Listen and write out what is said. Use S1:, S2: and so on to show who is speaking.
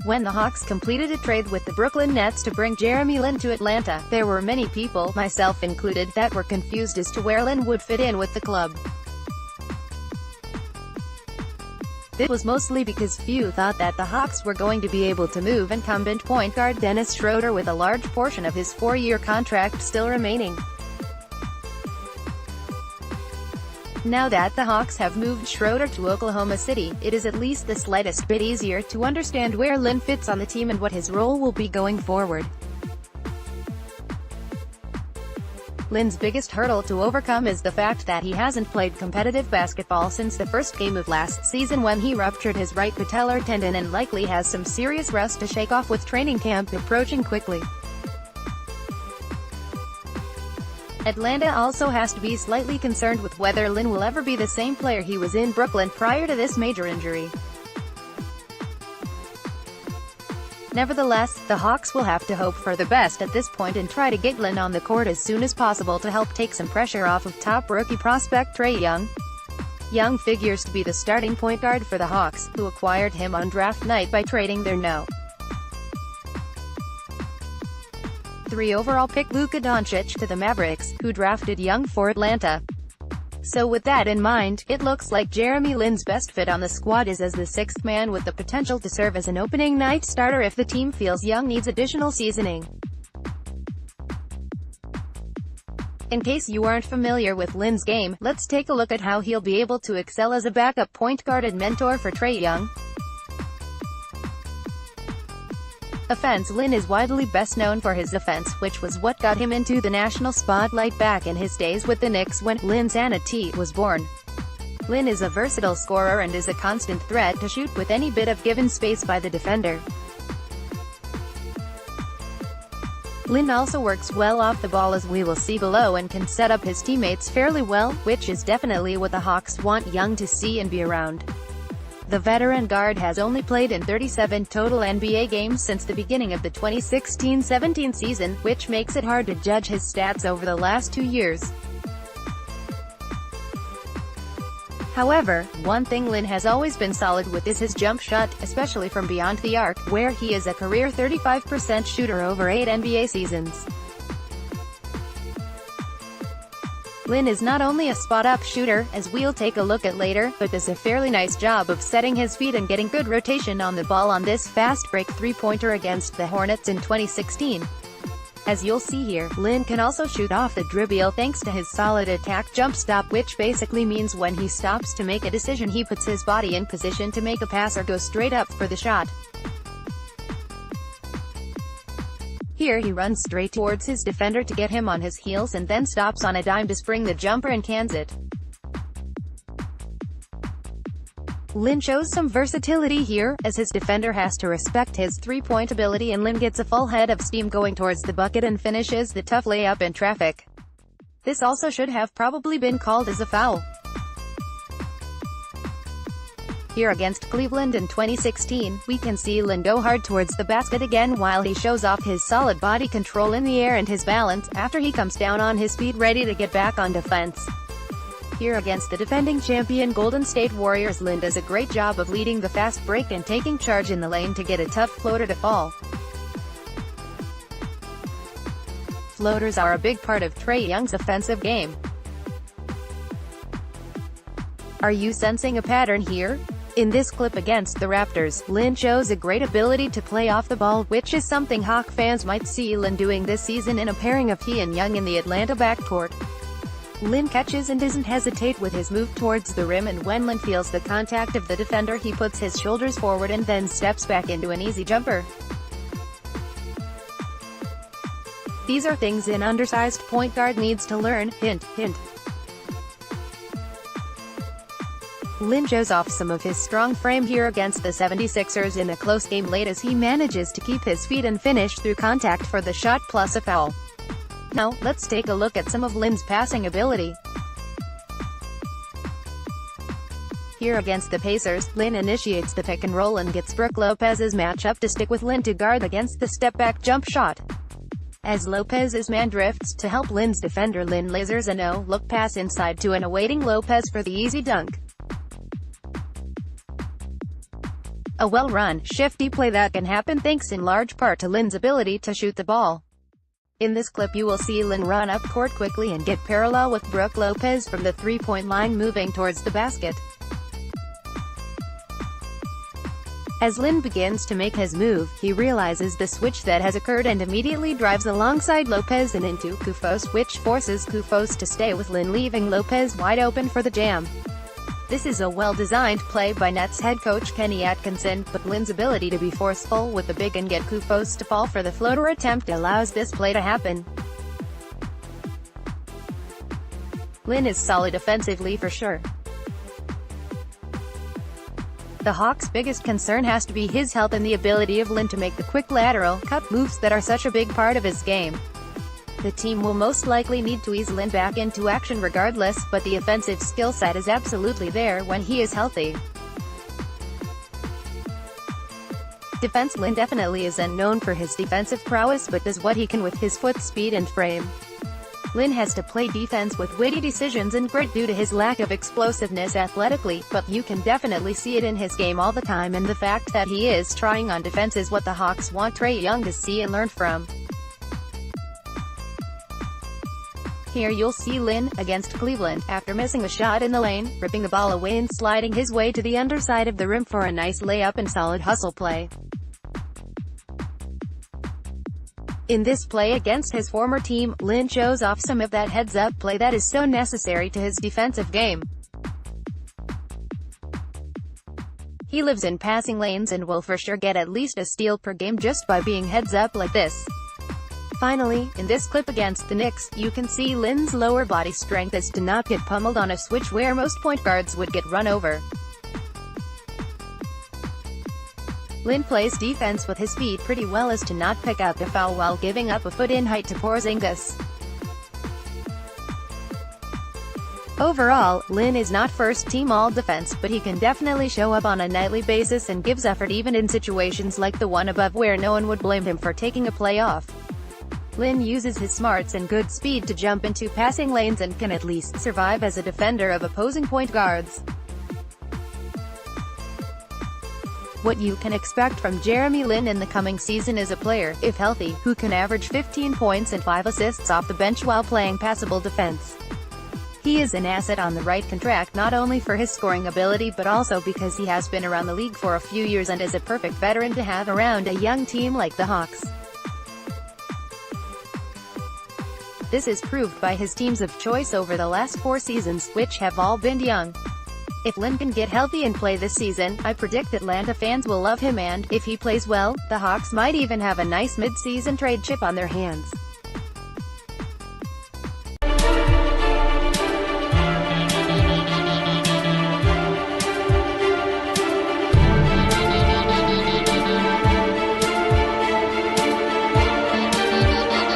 S1: When the Hawks completed a trade with the Brooklyn Nets to bring Jeremy Lin to Atlanta, there were many people, myself included, that were confused as to where Lin would fit in with the club. This was mostly because few thought that the Hawks were going to be able to move incumbent point guard Dennis Schröder with a large portion of his 4-year contract still remaining. Now that the Hawks have moved Schroder to Oklahoma City, it is at least the slightest bit easier to understand where Lin fits on the team and what his role will be going forward. Lin's biggest hurdle to overcome is the fact that he hasn't played competitive basketball since the first game of last season when he ruptured his right patellar tendon and likely has some serious rust to shake off with training camp approaching quickly. Atlanta also has to be slightly concerned with whether Lin will ever be the same player he was in Brooklyn prior to this major injury. Nevertheless, the Hawks will have to hope for the best at this point and try to get Lin on the court as soon as possible to help take some pressure off of top rookie prospect Trae Young. Young figures to be the starting point guard for the Hawks, who acquired him on draft night by trading their No. 3 overall pick Luka Doncic to the Mavericks, who drafted Young for Atlanta. So with that in mind, it looks like Jeremy Lin's best fit on the squad is as the 6th man with the potential to serve as an opening night starter if the team feels Young needs additional seasoning. In case you aren't familiar with Lin's game, let's take a look at how he'll be able to excel as a backup point guard and mentor for Trae Young. Offense. Lin is widely best known for his offense, which was what got him into the national spotlight back in his days with the Knicks when Linsanity was born. Lin is a versatile scorer and is a constant threat to shoot with any bit of given space by the defender. Lin also works well off the ball, as we will see below, and can set up his teammates fairly well, which is definitely what the Hawks want Young to see and be around. The veteran guard has only played in 37 total NBA games since the beginning of the 2016-17 season, which makes it hard to judge his stats over the last 2 years. However, one thing Lin has always been solid with is his jump shot, especially from beyond the arc, where he is a career 35% shooter over 8 NBA seasons. Lin is not only a spot-up shooter, as we'll take a look at later, but does a fairly nice job of setting his feet and getting good rotation on the ball on this fast-break three-pointer against the Hornets in 2016. As you'll see here, Lin can also shoot off the dribble thanks to his solid attack jump stop, which basically means when he stops to make a decision he puts his body in position to make a pass or go straight up for the shot. Here he runs straight towards his defender to get him on his heels and then stops on a dime to spring the jumper and cans it. Lin shows some versatility here, as his defender has to respect his three-point ability, and Lin gets a full head of steam going towards the bucket and finishes the tough layup in traffic. This also should have probably been called as a foul. Here against Cleveland in 2016, we can see Lin go hard towards the basket again while he shows off his solid body control in the air and his balance, after he comes down on his feet ready to get back on defense. Here against the defending champion Golden State Warriors, Lin does a great job of leading the fast break and taking charge in the lane to get a tough floater to fall. Floaters are a big part of Trae Young's offensive game. Are you sensing a pattern here? In this clip against the Raptors, Lin shows a great ability to play off the ball, which is something Hawk fans might see Lin doing this season in a pairing of he and Young in the Atlanta backcourt. Lin catches and doesn't hesitate with his move towards the rim, and when Lin feels the contact of the defender he puts his shoulders forward and then steps back into an easy jumper. These are things an undersized point guard needs to learn, hint, hint. Lin shows off some of his strong frame here against the 76ers in a close game late, as he manages to keep his feet and finish through contact for the shot plus a foul. Now, let's take a look at some of Lin's passing ability. Here against the Pacers, Lin initiates the pick and roll and gets Brook Lopez's matchup to stick with Lin to guard against the step-back jump shot. As Lopez's man drifts to help Lin's defender, Lin lasers a no-look pass inside to an awaiting Lopez for the easy dunk. A well-run, shifty play that can happen thanks in large part to Lin's ability to shoot the ball. In this clip you will see Lin run up court quickly and get parallel with Brook Lopez from the three-point line moving towards the basket. As Lin begins to make his move, he realizes the switch that has occurred and immediately drives alongside Lopez and into Kufos, which forces Kufos to stay with Lin, leaving Lopez wide open for the jam. This is a well-designed play by Nets head coach Kenny Atkinson, but Lin's ability to be forceful with the big and get Kufos to fall for the floater attempt allows this play to happen. Lin is solid offensively for sure. The Hawks' biggest concern has to be his health and the ability of Lin to make the quick lateral cut moves that are such a big part of his game. The team will most likely need to ease Lin back into action regardless, but the offensive skill set is absolutely there when he is healthy. Defense: Lin definitely isn't known for his defensive prowess but does what he can with his foot speed and frame. Lin has to play defense with witty decisions and grit due to his lack of explosiveness athletically, but you can definitely see it in his game all the time, and the fact that he is trying on defense is what the Hawks want Trae Young to see and learn from. Here you'll see Lin, against Cleveland, after missing a shot in the lane, ripping the ball away and sliding his way to the underside of the rim for a nice layup and solid hustle play. In this play against his former team, Lin shows off some of that heads-up play that is so necessary to his defensive game. He lives in passing lanes and will for sure get at least a steal per game just by being heads up like this. Finally, in this clip against the Knicks, you can see Lin's lower body strength is to not get pummeled on a switch where most point guards would get run over. Lin plays defense with his feet pretty well as to not pick up a foul while giving up a foot in height to Porzingis. Overall, Lin is not first-team all-defense, but he can definitely show up on a nightly basis and gives effort even in situations like the one above where no one would blame him for taking a play off. Lin uses his smarts and good speed to jump into passing lanes and can at least survive as a defender of opposing point guards. What you can expect from Jeremy Lin in the coming season is a player, if healthy, who can average 15 points and 5 assists off the bench while playing passable defense. He is an asset on the right contract not only for his scoring ability but also because he has been around the league for a few years and is a perfect veteran to have around a young team like the Hawks. This is proved by his teams of choice over the last 4 seasons, which have all been young. If Lin can get healthy and play this season, I predict Atlanta fans will love him, and, if he plays well, the Hawks might even have a nice mid-season trade chip on their hands.